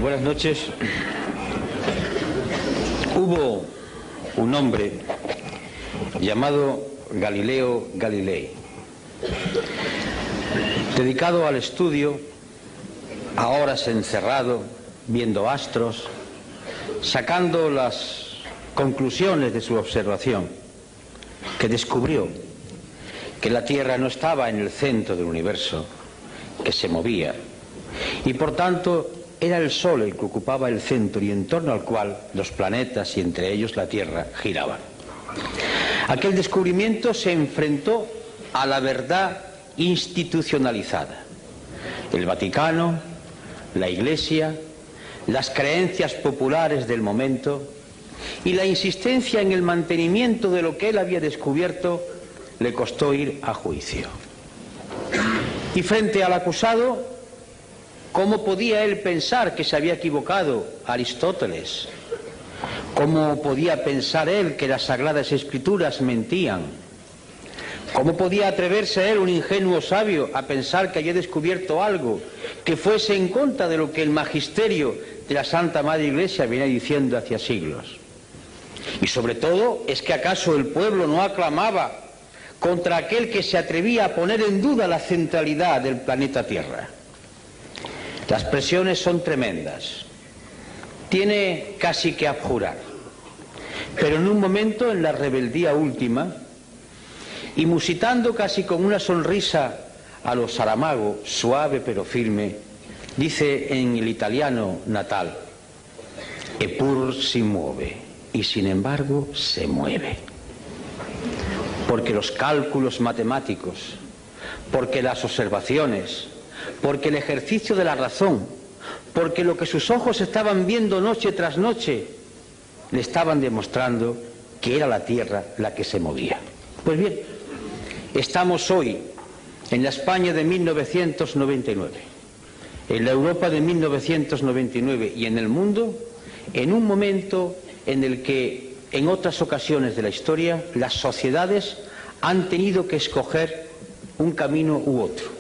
Buenas noches. Hubo un hombre llamado Galileo Galilei, dedicado al estudio, a horas encerrado, viendo astros, sacando las conclusiones de su observación, que descubrió que la Tierra no estaba en el centro del universo, que se movía, y por tanto era el Sol el que ocupaba el centro y en torno al cual los planetas y entre ellos la Tierra giraban. Aquel descubrimiento se enfrentó a la verdad institucionalizada. El Vaticano, la Iglesia, las creencias populares del momento y la insistencia en el mantenimiento de lo que él había descubierto le costó ir a juicio. Y frente al acusado, ¿cómo podía él pensar que se había equivocado Aristóteles? ¿Cómo podía pensar él que las Sagradas Escrituras mentían? ¿Cómo podía atreverse él, un ingenuo sabio, a pensar que había descubierto algo que fuese en contra de lo que el magisterio de la Santa Madre Iglesia venía diciendo hacía siglos? Y sobre todo, ¿es que acaso el pueblo no aclamaba contra aquel que se atrevía a poner en duda la centralidad del planeta Tierra? Las presiones son tremendas. Tiene casi que abjurar. Pero en un momento, en la rebeldía última, y musitando casi con una sonrisa a lo Saramago, suave pero firme, dice en el italiano natal: "Eppur si muove", y sin embargo se mueve. Porque los cálculos matemáticos, porque las observaciones, porque el ejercicio de la razón, porque lo que sus ojos estaban viendo noche tras noche, le estaban demostrando que era la Tierra la que se movía. Pues bien, estamos hoy en la España de 1999, en la Europa de 1999 y en el mundo, en un momento en el que en otras ocasiones de la historia las sociedades han tenido que escoger un camino u otro,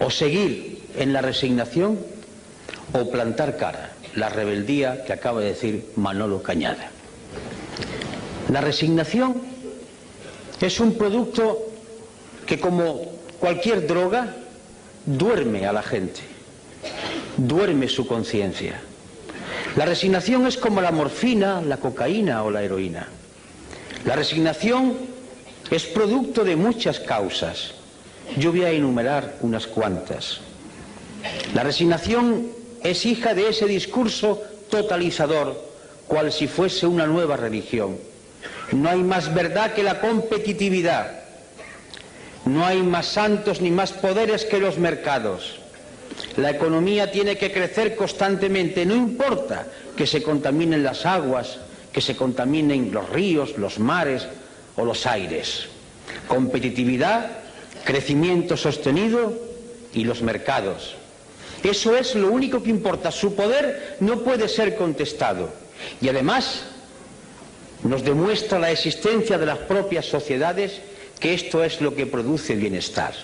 o seguir en la resignación o plantar cara, la rebeldía que acaba de decir Manolo Cañada. La resignación es un producto que, como cualquier droga, duerme a la gente, duerme su conciencia. La resignación es como la morfina, la cocaína o la heroína. La resignación es producto de muchas causas. Yo voy a enumerar unas cuantas. La resignación es hija de ese discurso totalizador, cual si fuese una nueva religión. No hay más verdad que la competitividad. No hay más santos ni más poderes que los mercados. La economía tiene que crecer constantemente, no importa que se contaminen las aguas, que se contaminen los ríos, los mares o los aires. Competitividad, crecimiento sostenido y los mercados. Eso es lo único que importa. Su poder no puede ser contestado. Y además nos demuestra la existencia de las propias sociedades que esto es lo que produce bienestar.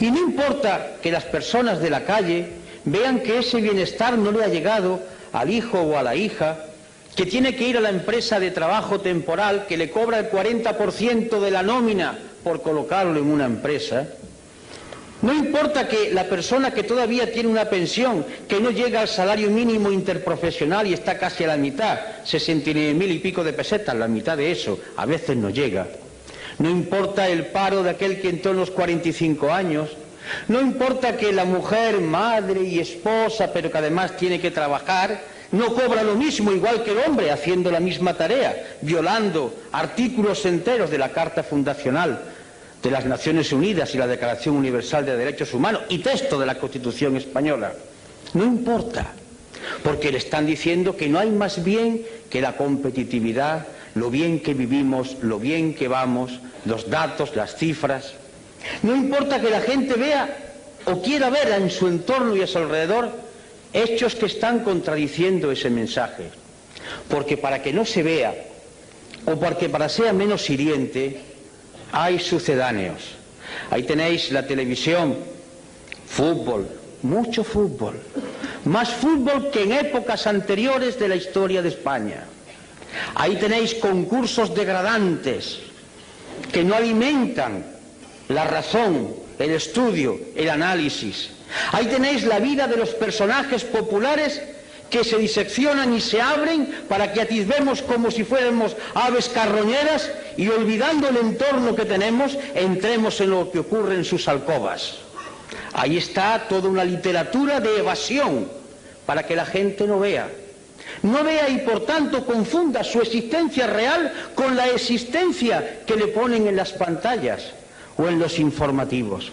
Y no importa que las personas de la calle vean que ese bienestar no le ha llegado al hijo o a la hija, que tiene que ir a la empresa de trabajo temporal que le cobra el 40% de la nómina por colocarlo en una empresa. No importa que la persona que todavía tiene una pensión que no llega al salario mínimo interprofesional y está casi a la mitad, 69.000 y pico de pesetas, la mitad de eso, a veces no llega. No importa el paro de aquel que entró en los 45 años. No importa que la mujer, madre y esposa, pero que además tiene que trabajar, no cobra lo mismo igual que el hombre haciendo la misma tarea, violando artículos enteros de la Carta Fundacional de las Naciones Unidas y la Declaración Universal de Derechos Humanos y texto de la Constitución Española. No importa, porque le están diciendo que no hay más bien que la competitividad, lo bien que vivimos, lo bien que vamos, los datos, las cifras. No importa que la gente vea o quiera ver en su entorno y a su alrededor hechos que están contradiciendo ese mensaje, porque para que no se vea o porque para sea menos hiriente hay sucedáneos. Ahí tenéis la televisión, fútbol, mucho fútbol, más fútbol que en épocas anteriores de la historia de España. Ahí tenéis concursos degradantes que no alimentan la razón, el estudio, el análisis. Ahí tenéis la vida de los personajes populares que se diseccionan y se abren para que atisbemos como si fuéramos aves carroñeras y, olvidando el entorno que tenemos, entremos en lo que ocurre en sus alcobas. Ahí está toda una literatura de evasión para que la gente no vea y por tanto confunda su existencia real con la existencia que le ponen en las pantallas o en los informativos,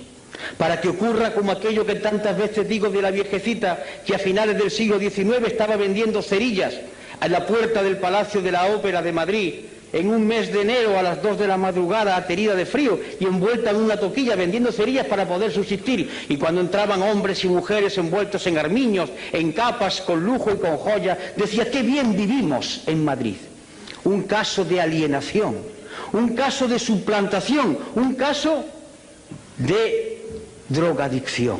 para que ocurra como aquello que tantas veces digo de la viejecita que a finales del siglo XIX estaba vendiendo cerillas a la puerta del Palacio de la Ópera de Madrid en un mes de enero a las 2 de la madrugada, aterida de frío y envuelta en una toquilla vendiendo cerillas para poder subsistir. Y cuando entraban hombres y mujeres envueltos en armiños, en capas, con lujo y con joyas, decía: qué bien vivimos en Madrid. Un caso de alienación, un caso de suplantación, un caso de drogadicción.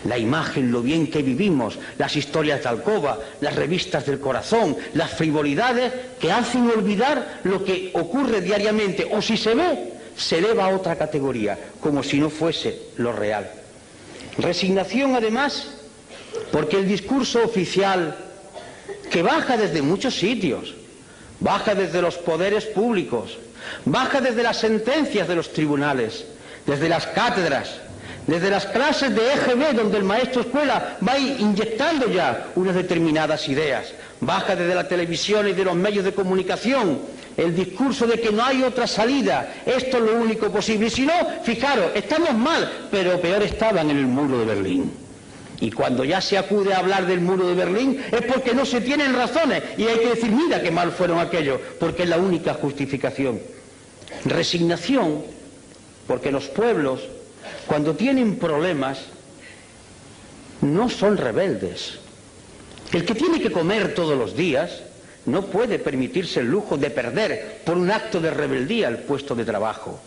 La imagen, lo bien que vivimos, las historias de alcoba, las revistas del corazón, las frivolidades que hacen olvidar lo que ocurre diariamente, o si se ve, se eleva a otra categoría, como si no fuese lo real. Resignación, además, porque el discurso oficial, que baja desde muchos sitios, baja desde los poderes públicos, baja desde las sentencias de los tribunales, desde las cátedras, desde las clases de EGB, donde el maestro escuela va inyectando ya unas determinadas ideas, baja desde la televisión y de los medios de comunicación el discurso de que no hay otra salida, esto es lo único posible. Y si no, fijaros, estamos mal, pero peor estaban en el muro de Berlín. Y cuando ya se acude a hablar del muro de Berlín es porque no se tienen razones y hay que decir: mira qué mal fueron aquellos, porque es la única justificación. Resignación, porque los pueblos, cuando tienen problemas, no son rebeldes. El que tiene que comer todos los días no puede permitirse el lujo de perder por un acto de rebeldía el puesto de trabajo.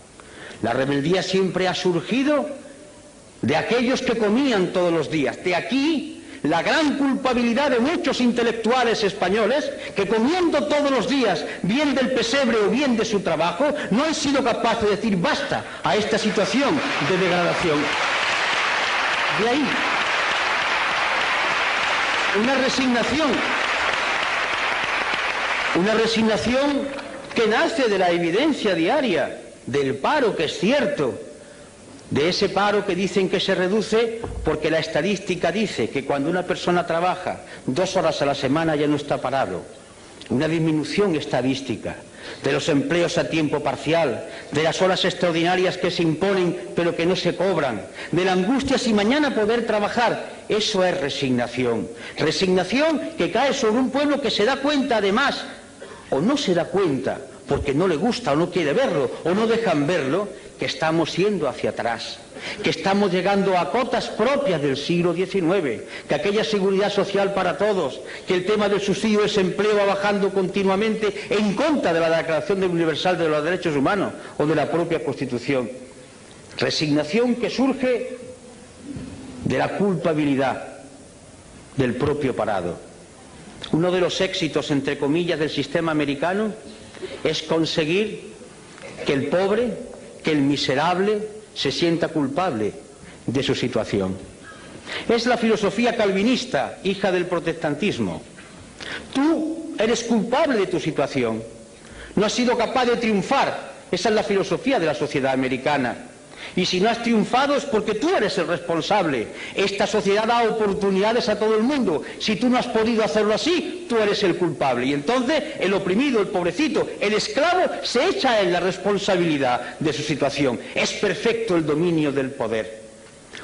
La rebeldía siempre ha surgido de aquellos que comían todos los días. De aquí la gran culpabilidad de muchos intelectuales españoles que, comiendo todos los días bien del pesebre o bien de su trabajo, no han sido capaces de decir basta a esta situación de degradación. De ahí una resignación que nace de la evidencia diaria del paro, que es cierto, de ese paro que dicen que se reduce porque la estadística dice que cuando una persona trabaja 2 horas a la semana ya no está parado. Una disminución estadística de los empleos a tiempo parcial, de las horas extraordinarias que se imponen pero que no se cobran, de la angustia si mañana poder trabajar. Eso es resignación. Resignación que cae sobre un pueblo que se da cuenta, además, o no se da cuenta porque no le gusta o no quiere verlo o no dejan verlo, que estamos yendo hacia atrás, que estamos llegando a cotas propias del siglo XIX, que aquella seguridad social para todos, que el tema del subsidio de desempleo va bajando continuamente en contra de la Declaración Universal de los Derechos Humanos o de la propia Constitución. Resignación que surge de la culpabilidad del propio parado. Uno de los éxitos, entre comillas, del sistema americano es conseguir que el pobre, que el miserable se sienta culpable de su situación. Es la filosofía calvinista, hija del protestantismo. Tú eres culpable de tu situación, no has sido capaz de triunfar. Esa es la filosofía de la sociedad americana. Y si no has triunfado es porque tú eres el responsable. Esta sociedad da oportunidades a todo el mundo. Si tú no has podido hacerlo así, tú eres el culpable. Y entonces el oprimido, el pobrecito, el esclavo se echa en la responsabilidad de su situación. Es perfecto el dominio del poder.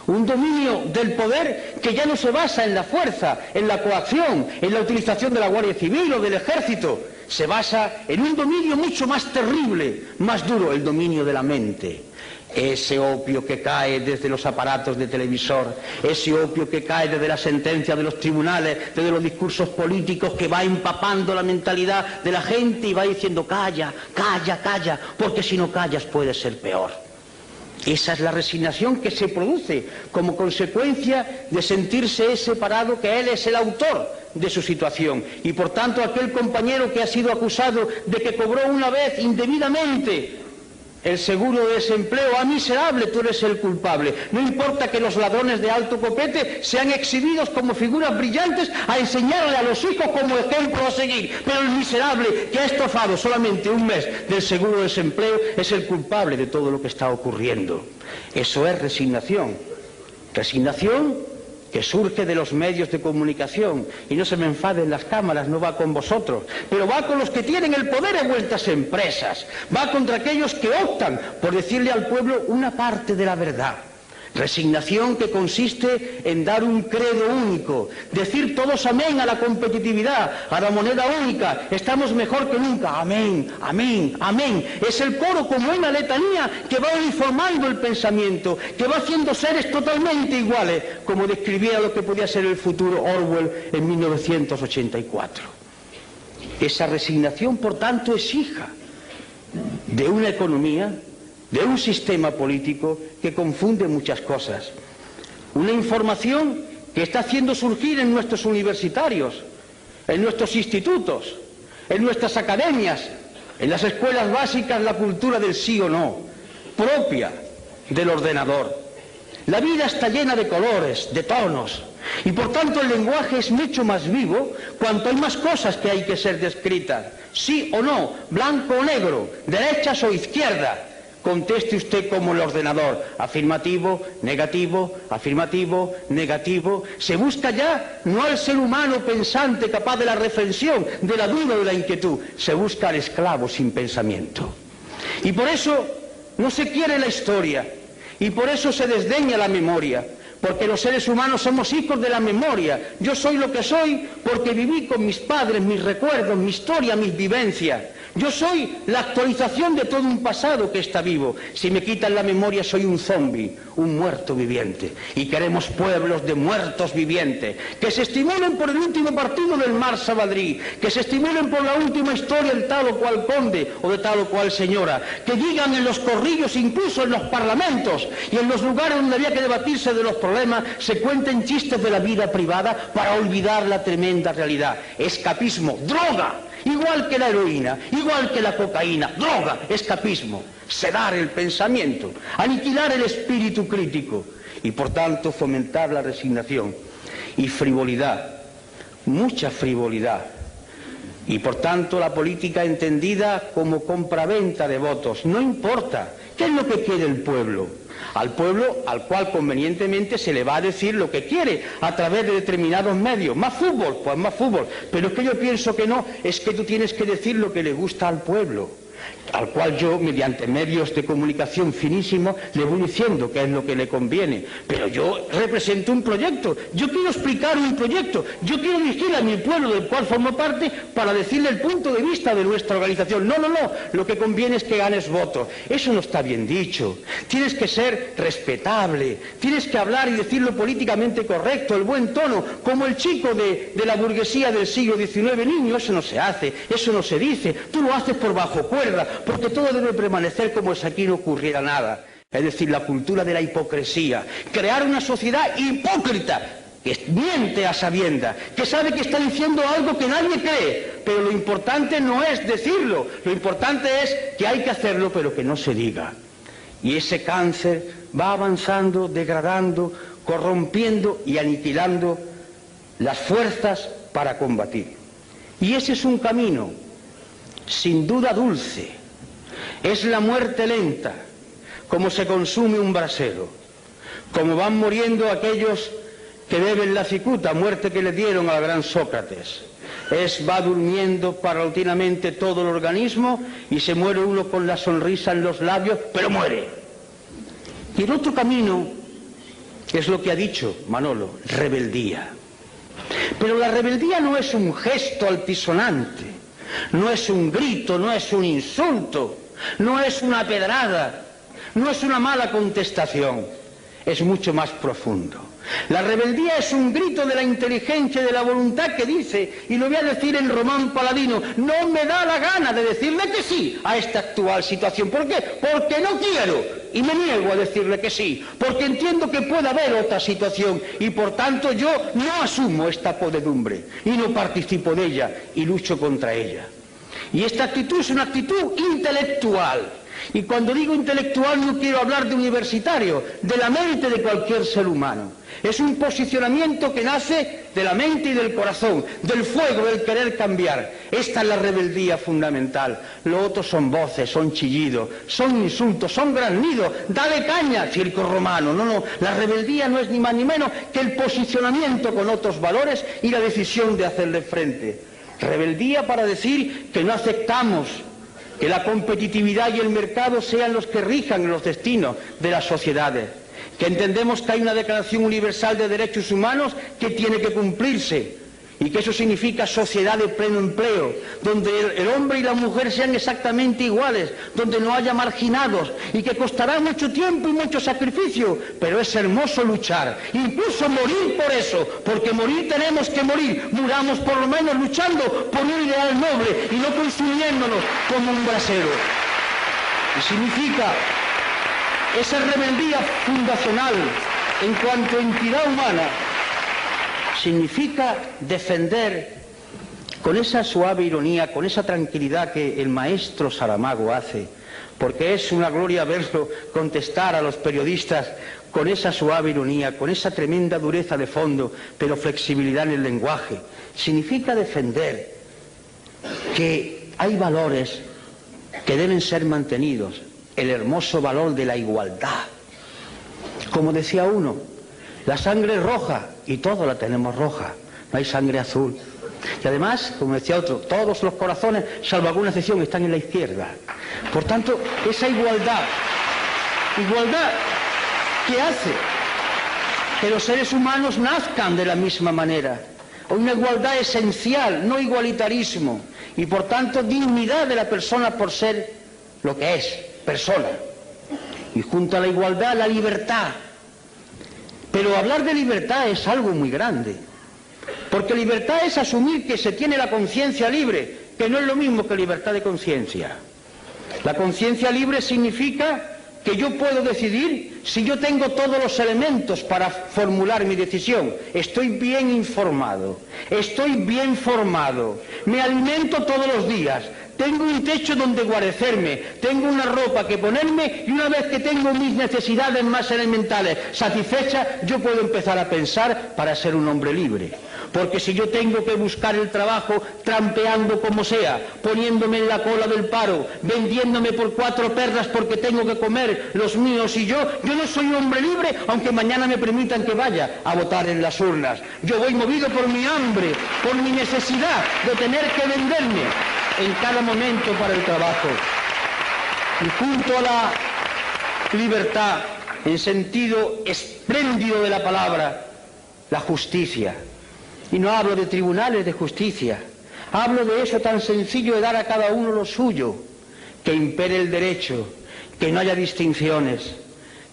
Un dominio del poder que ya no se basa en la fuerza, en la coacción, en la utilización de la Guardia Civil o del Ejército. Se basa en un dominio mucho más terrible, más duro, el dominio de la mente. Ese opio que cae desde los aparatos de televisor, ese opio que cae desde la sentencia de los tribunales, desde los discursos políticos, que va empapando la mentalidad de la gente y va diciendo calla, calla, calla, porque si no callas puede ser peor. Esa es la resignación que se produce como consecuencia de sentirse separado, que él es el autor de su situación. Y por tanto aquel compañero que ha sido acusado de que cobró una vez indebidamente el seguro de desempleo, ¡ah, miserable, tú eres el culpable! No importa que los ladrones de alto copete sean exhibidos como figuras brillantes a enseñarle a los hijos como ejemplo a seguir, pero el miserable que ha estafado solamente un mes del seguro de desempleo es el culpable de todo lo que está ocurriendo. Eso es resignación. Resignación que surge de los medios de comunicación, y no se me enfaden las cámaras, no va con vosotros, pero va con los que tienen el poder en vuestras empresas, va contra aquellos que optan por decirle al pueblo una parte de la verdad. Resignación que consiste en dar un credo único, decir todos amén a la competitividad, a la moneda única, estamos mejor que nunca, amén, amén, amén. Es el coro como una letanía que va uniformando el pensamiento, que va haciendo seres totalmente iguales, como describía lo que podía ser el futuro Orwell en 1984. Esa resignación, por tanto, es hija de una economía, de un sistema político que confunde muchas cosas. Una información que está haciendo surgir en nuestros universitarios, en nuestros institutos, en nuestras academias, en las escuelas básicas, la cultura del sí o no, propia del ordenador. La vida está llena de colores, de tonos, y por tanto el lenguaje es mucho más vivo cuanto hay más cosas que hay que ser descritas. Sí o no, blanco o negro, derechas o izquierda. Conteste usted como el ordenador, afirmativo, negativo, afirmativo, negativo. Se busca ya no al ser humano pensante capaz de la reflexión, de la duda, de la inquietud. Se busca al esclavo sin pensamiento. Y por eso no se quiere la historia, y por eso se desdeña la memoria, porque los seres humanos somos hijos de la memoria. Yo soy lo que soy porque viví con mis padres, mis recuerdos, mi historia, mis vivencias. Yo soy la actualización de todo un pasado que está vivo. Si me quitan la memoria soy un zombi, un muerto viviente. Y queremos pueblos de muertos vivientes, que se estimulen por el último partido del Barça Madrid, que se estimulen por la última historia del tal o cual conde o de tal o cual señora, que digan en los corrillos, incluso en los parlamentos y en los lugares donde había que debatirse de los problemas, se cuenten chistes de la vida privada para olvidar la tremenda realidad. Escapismo, droga. Igual que la heroína, igual que la cocaína, droga, escapismo, sedar el pensamiento, aniquilar el espíritu crítico y por tanto fomentar la resignación y frivolidad, mucha frivolidad. Y por tanto la política entendida como compraventa de votos. No importa, ¿qué es lo que quiere el pueblo? Al pueblo al cual convenientemente se le va a decir lo que quiere a través de determinados medios. Más fútbol, pues más fútbol. Pero es que yo pienso que no, es que tú tienes que decir lo que le gusta al pueblo, al cual yo, mediante medios de comunicación finísimos, le voy diciendo qué es lo que le conviene. Pero yo represento un proyecto, yo quiero explicar un proyecto, yo quiero dirigir a mi pueblo del cual formo parte para decirle el punto de vista de nuestra organización. No, no, no, lo que conviene es que ganes votos. Eso no está bien dicho. Tienes que ser respetable, tienes que hablar y decirlo políticamente correcto, el buen tono, como el chico de la burguesía del siglo XIX. Niño, eso no se hace, eso no se dice, tú lo haces por bajo cuerda, porque todo debe permanecer como si aquí no ocurriera nada. Es decir, la cultura de la hipocresía, crear una sociedad hipócrita, que miente a sabiendas, que sabe que está diciendo algo que nadie cree, pero lo importante no es decirlo, lo importante es que hay que hacerlo, pero que no se diga. Y ese cáncer va avanzando, degradando, corrompiendo y aniquilando las fuerzas para combatir. Y ese es un camino, sin duda dulce, es la muerte lenta, como se consume un brasero, como van muriendo aquellos que beben la cicuta, muerte que le dieron al gran Sócrates. Va durmiendo paulatinamente todo el organismo y se muere uno con la sonrisa en los labios, pero muere. Y el otro camino es lo que ha dicho Manolo, rebeldía. Pero la rebeldía no es un gesto altisonante, no es un grito, no es un insulto, no es una pedrada, no es una mala contestación. es mucho más profundo. La rebeldía es un grito de la inteligencia y de la voluntad que dice, y lo voy a decir en Román Paladino, no me da la gana de decirle que sí a esta actual situación. ¿Por qué? Porque no quiero y me niego a decirle que sí, porque entiendo que puede haber otra situación y por tanto yo no asumo esta podredumbre y no participo de ella y lucho contra ella. Y esta actitud es una actitud intelectual. Y cuando digo intelectual no quiero hablar de universitario, de la mente de cualquier ser humano. Es un posicionamiento que nace de la mente y del corazón, del fuego, del querer cambiar. Esta es la rebeldía fundamental. Lo otro son voces, son chillidos, son insultos, son graznidos. Dale caña, circo romano. No, la rebeldía no es ni más ni menos que el posicionamiento con otros valores y la decisión de hacerle frente. Rebeldía para decir que no aceptamos que la competitividad y el mercado sean los que rijan los destinos de las sociedades, que entendemos que hay una Declaración Universal de Derechos Humanos que tiene que cumplirse y que eso significa sociedad de pleno empleo, donde el hombre y la mujer sean exactamente iguales, donde no haya marginados y que costará mucho tiempo y mucho sacrificio, pero es hermoso luchar, incluso morir por eso, porque morir tenemos que morir, muramos por lo menos luchando por un ideal noble y no consumiéndonos como un brasero. Y significa esa rebeldía fundacional en cuanto a entidad humana, significa defender con esa suave ironía, con esa tranquilidad que el maestro Saramago hace, porque es una gloria verlo contestar a los periodistas con esa suave ironía, con esa tremenda dureza de fondo, pero flexibilidad en el lenguaje. Significa defender que hay valores que deben ser mantenidos, el hermoso valor de la igualdad. Como decía uno, la sangre es roja y todos la tenemos roja, no hay sangre azul. Y además, como decía otro, todos los corazones, salvo alguna excepción, están en la izquierda. Por tanto, esa igualdad que hace que los seres humanos nazcan de la misma manera. Una igualdad esencial, no igualitarismo, y por tanto dignidad de la persona por ser lo que es, persona. Y junto a la igualdad, la libertad. Pero hablar de libertad es algo muy grande, porque libertad es asumir que se tiene la conciencia libre, que no es lo mismo que libertad de conciencia. La conciencia libre significa que yo puedo decidir si yo tengo todos los elementos para formular mi decisión. Estoy bien informado, estoy bien formado, me alimento todos los días, tengo un techo donde guarecerme, tengo una ropa que ponerme y una vez que tengo mis necesidades más elementales satisfechas, yo puedo empezar a pensar para ser un hombre libre. Porque si yo tengo que buscar el trabajo trampeando como sea, poniéndome en la cola del paro, vendiéndome por 4 perras porque tengo que comer los míos y yo no soy un hombre libre, aunque mañana me permitan que vaya a votar en las urnas. Yo voy movido por mi hambre, por mi necesidad de tener que venderme en cada momento para el trabajo. Y junto a la libertad, en sentido espléndido de la palabra, la justicia. Y no hablo de tribunales de justicia, hablo de eso tan sencillo de dar a cada uno lo suyo, que impere el derecho, que no haya distinciones,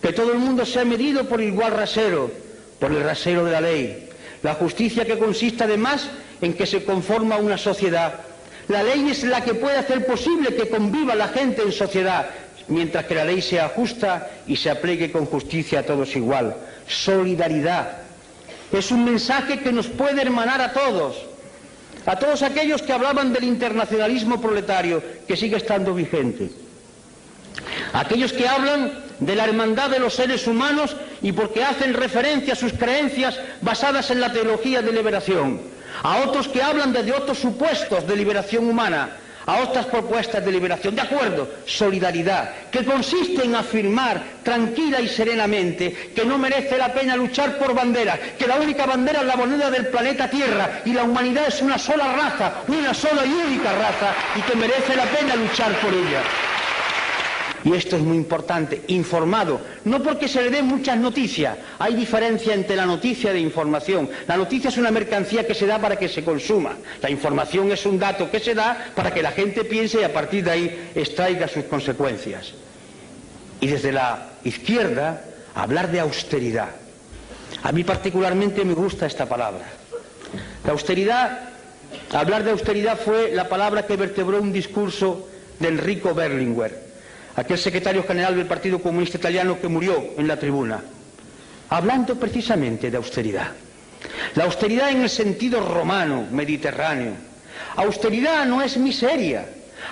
que todo el mundo sea medido por igual rasero, por el rasero de la ley. La justicia que consiste además en que se conforma una sociedad. La ley es la que puede hacer posible que conviva la gente en sociedad, mientras que la ley sea justa y se aplique con justicia a todos igual. Solidaridad. Es un mensaje que nos puede hermanar a todos aquellos que hablaban del internacionalismo proletario, que sigue estando vigente, aquellos que hablan de la hermandad de los seres humanos y porque hacen referencia a sus creencias basadas en la teología de liberación, a otros que hablan desde otros supuestos de liberación humana, a otras propuestas de liberación. De acuerdo, solidaridad, que consiste en afirmar tranquila y serenamente que no merece la pena luchar por banderas, que la única bandera es la moneda del planeta Tierra y la humanidad es una sola raza, una sola y única raza, y que merece la pena luchar por ella. Y esto es muy importante, informado, no porque se le den muchas noticias, hay diferencia entre la noticia de información. La noticia es una mercancía que se da para que se consuma, la información es un dato que se da para que la gente piense y a partir de ahí extraiga sus consecuencias. Y desde la izquierda hablar de austeridad. A mí particularmente me gusta esta palabra. La austeridad, hablar de austeridad fue la palabra que vertebró un discurso de Enrico Berlinguer, aquel secretario general del Partido Comunista Italiano que murió en la tribuna, hablando precisamente de austeridad. La austeridad en el sentido romano, mediterráneo. Austeridad no es miseria.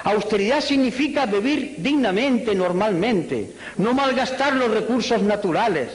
Austeridad significa vivir dignamente, normalmente, no malgastar los recursos naturales,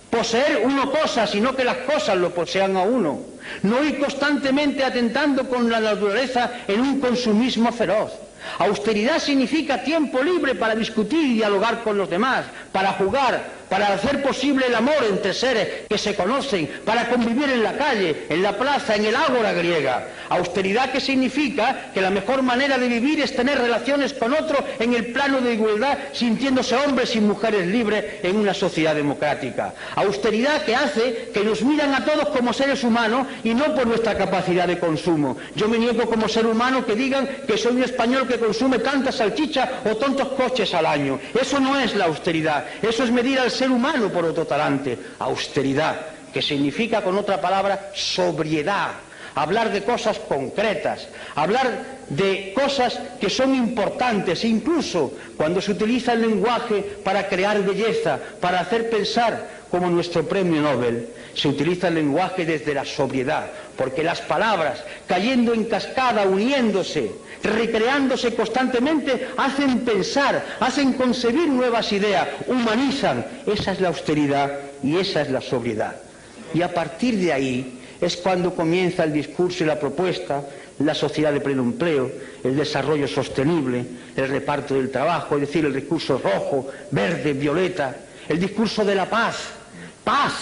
poseer uno cosas, sino que las cosas lo posean a uno, no ir constantemente atentando con la naturaleza en un consumismo feroz. Austeridad significa tiempo libre para discutir y dialogar con los demás, para jugar, para hacer posible el amor entre seres que se conocen, para convivir en la calle, en la plaza, en el ágora griega. Austeridad que significa que la mejor manera de vivir es tener relaciones con otro en el plano de igualdad, sintiéndose hombres y mujeres libres en una sociedad democrática. Austeridad que hace que nos miran a todos como seres humanos y no por nuestra capacidad de consumo. Yo me niego como ser humano que digan que soy un español que consume tanta salchicha o tantos coches al año. Eso no es la austeridad, eso es medir al ser humano por otro talante. Austeridad, que significa con otra palabra sobriedad, hablar de cosas concretas, hablar de cosas que son importantes, incluso cuando se utiliza el lenguaje para crear belleza, para hacer pensar, como nuestro premio Nobel, se utiliza el lenguaje desde la sobriedad, porque las palabras, cayendo en cascada, uniéndose, recreándose constantemente, hacen pensar, hacen concebir nuevas ideas, humanizan. Esa es la austeridad y esa es la sobriedad. Y a partir de ahí es cuando comienza el discurso y la propuesta, la sociedad de pleno empleo, el desarrollo sostenible, el reparto del trabajo, es decir, el discurso rojo, verde, violeta, el discurso de la paz. Paz.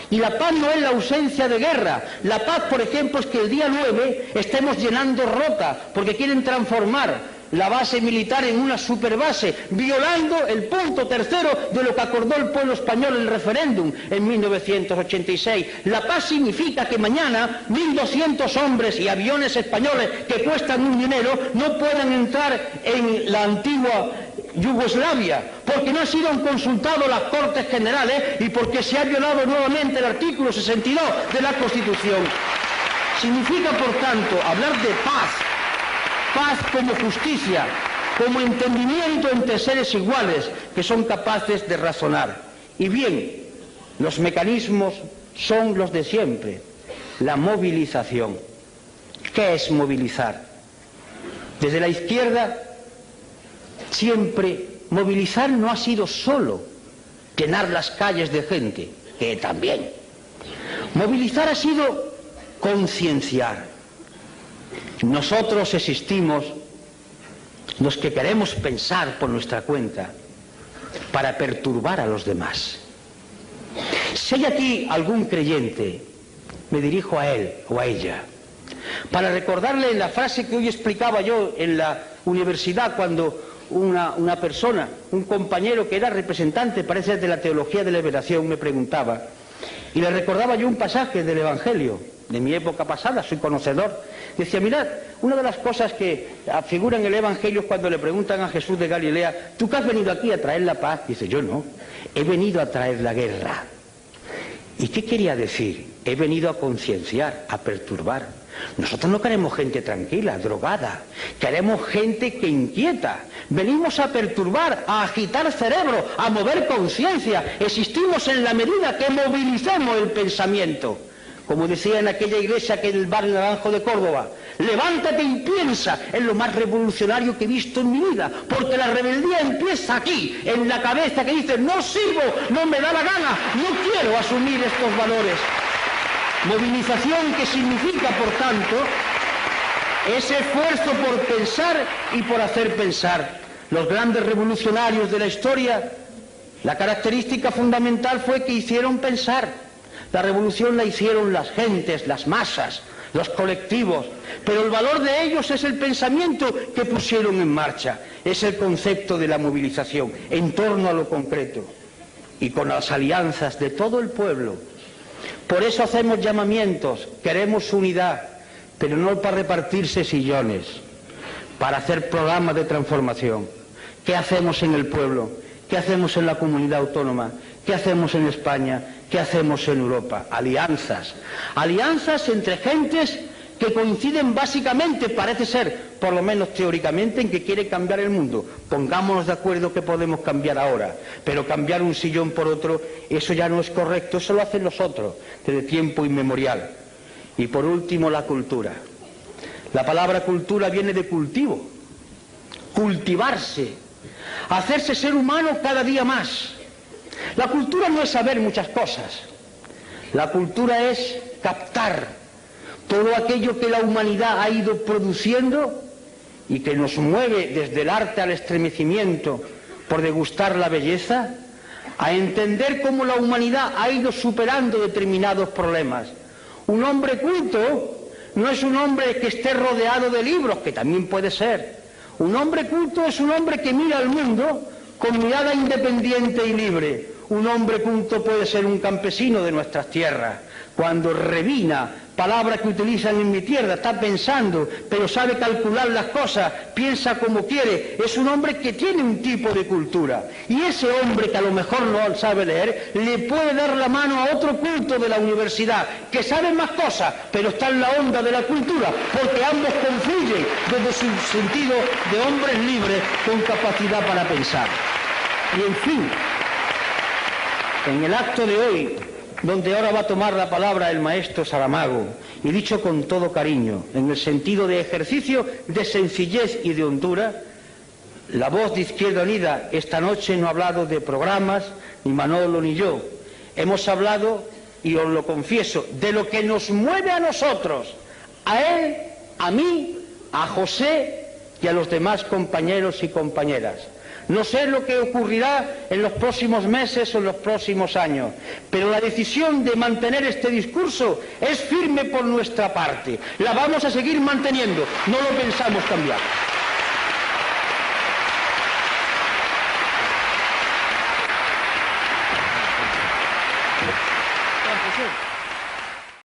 Y la paz no es la ausencia de guerra. La paz, por ejemplo, es que el día 9 estemos llenando Rota, porque quieren transformar la base militar en una superbase, violando el punto tercero de lo que acordó el pueblo español en el referéndum en 1986. La paz significa que mañana 1.200 hombres y aviones españoles que cuestan un dinero no puedan entrar en la antigua Yugoslavia, porque no han sido consultados las Cortes Generales y porque se ha violado nuevamente el artículo 62 de la Constitución. Significa, por tanto, hablar de paz, paz como justicia, como entendimiento entre seres iguales que son capaces de razonar. Y bien, los mecanismos son los de siempre. La movilización. ¿Qué es movilizar? Desde la izquierda, siempre movilizar no ha sido solo llenar las calles de gente, que también. Movilizar ha sido concienciar. Nosotros existimos, los que queremos pensar por nuestra cuenta, para perturbar a los demás. Si hay aquí algún creyente, me dirijo a él o a ella, para recordarle la frase que hoy explicaba yo en la universidad cuando una persona, un compañero que era representante, parece, de la teología de la liberación, me preguntaba, y le recordaba yo un pasaje del Evangelio de mi época pasada, soy conocedor. Decía, mirad, una de las cosas que figura en el Evangelio es cuando le preguntan a Jesús de Galilea, ¿tú qué has venido aquí a traer la paz? Dice, yo no, he venido a traer la guerra. ¿Y qué quería decir? He venido a concienciar, a perturbar. Nosotros no queremos gente tranquila, drogada, queremos gente que inquieta. Venimos a perturbar, a agitar cerebro, a mover conciencia. Existimos en la medida que movilicemos el pensamiento. Como decía en aquella iglesia que en el barrio Naranjo de Córdoba, levántate y piensa, es lo más revolucionario que he visto en mi vida, porque la rebeldía empieza aquí, en la cabeza que dice, no sirvo, no me da la gana, no quiero asumir estos valores. Movilización que significa, por tanto, ese esfuerzo por pensar y por hacer pensar. Los grandes revolucionarios de la historia, la característica fundamental fue que hicieron pensar. La revolución la hicieron las gentes, las masas, los colectivos, pero el valor de ellos es el pensamiento que pusieron en marcha, es el concepto de la movilización en torno a lo concreto y con las alianzas de todo el pueblo. Por eso hacemos llamamientos, queremos unidad, pero no para repartirse sillones, para hacer programas de transformación. ¿Qué hacemos en el pueblo? ¿Qué hacemos en la comunidad autónoma? ¿Qué hacemos en España? ¿Qué hacemos en Europa? Alianzas. Alianzas entre gentes que coinciden básicamente, parece ser, por lo menos teóricamente, en que quiere cambiar el mundo. Pongámonos de acuerdo que podemos cambiar ahora, pero cambiar un sillón por otro, eso ya no es correcto, eso lo hacen los otros, desde tiempo inmemorial. Y por último, la cultura. La palabra cultura viene de cultivo, cultivarse, hacerse ser humano cada día más. La cultura no es saber muchas cosas, la cultura es captar todo aquello que la humanidad ha ido produciendo y que nos mueve desde el arte al estremecimiento por degustar la belleza, a entender cómo la humanidad ha ido superando determinados problemas. Un hombre culto no es un hombre que esté rodeado de libros, que también puede ser. Un hombre culto es un hombre que mira al mundo con mirada independiente y libre. Un hombre culto puede ser un campesino de nuestras tierras, cuando revina, palabra que utilizan en mi tierra, está pensando, pero sabe calcular las cosas, piensa como quiere, es un hombre que tiene un tipo de cultura. Y ese hombre que a lo mejor no sabe leer, le puede dar la mano a otro culto de la universidad, que sabe más cosas, pero está en la onda de la cultura, porque ambos confluyen desde su sentido de hombres libres con capacidad para pensar. Y en fin, en el acto de hoy, donde ahora va a tomar la palabra el maestro Saramago, y dicho con todo cariño, en el sentido de ejercicio de sencillez y de hondura, la voz de Izquierda Unida esta noche no ha hablado de programas, ni Manolo ni yo. Hemos hablado, y os lo confieso, de lo que nos mueve a nosotros, a él, a mí, a José y a los demás compañeros y compañeras. No sé lo que ocurrirá en los próximos meses o en los próximos años, pero la decisión de mantener este discurso es firme por nuestra parte. La vamos a seguir manteniendo, no lo pensamos cambiar. Gracias.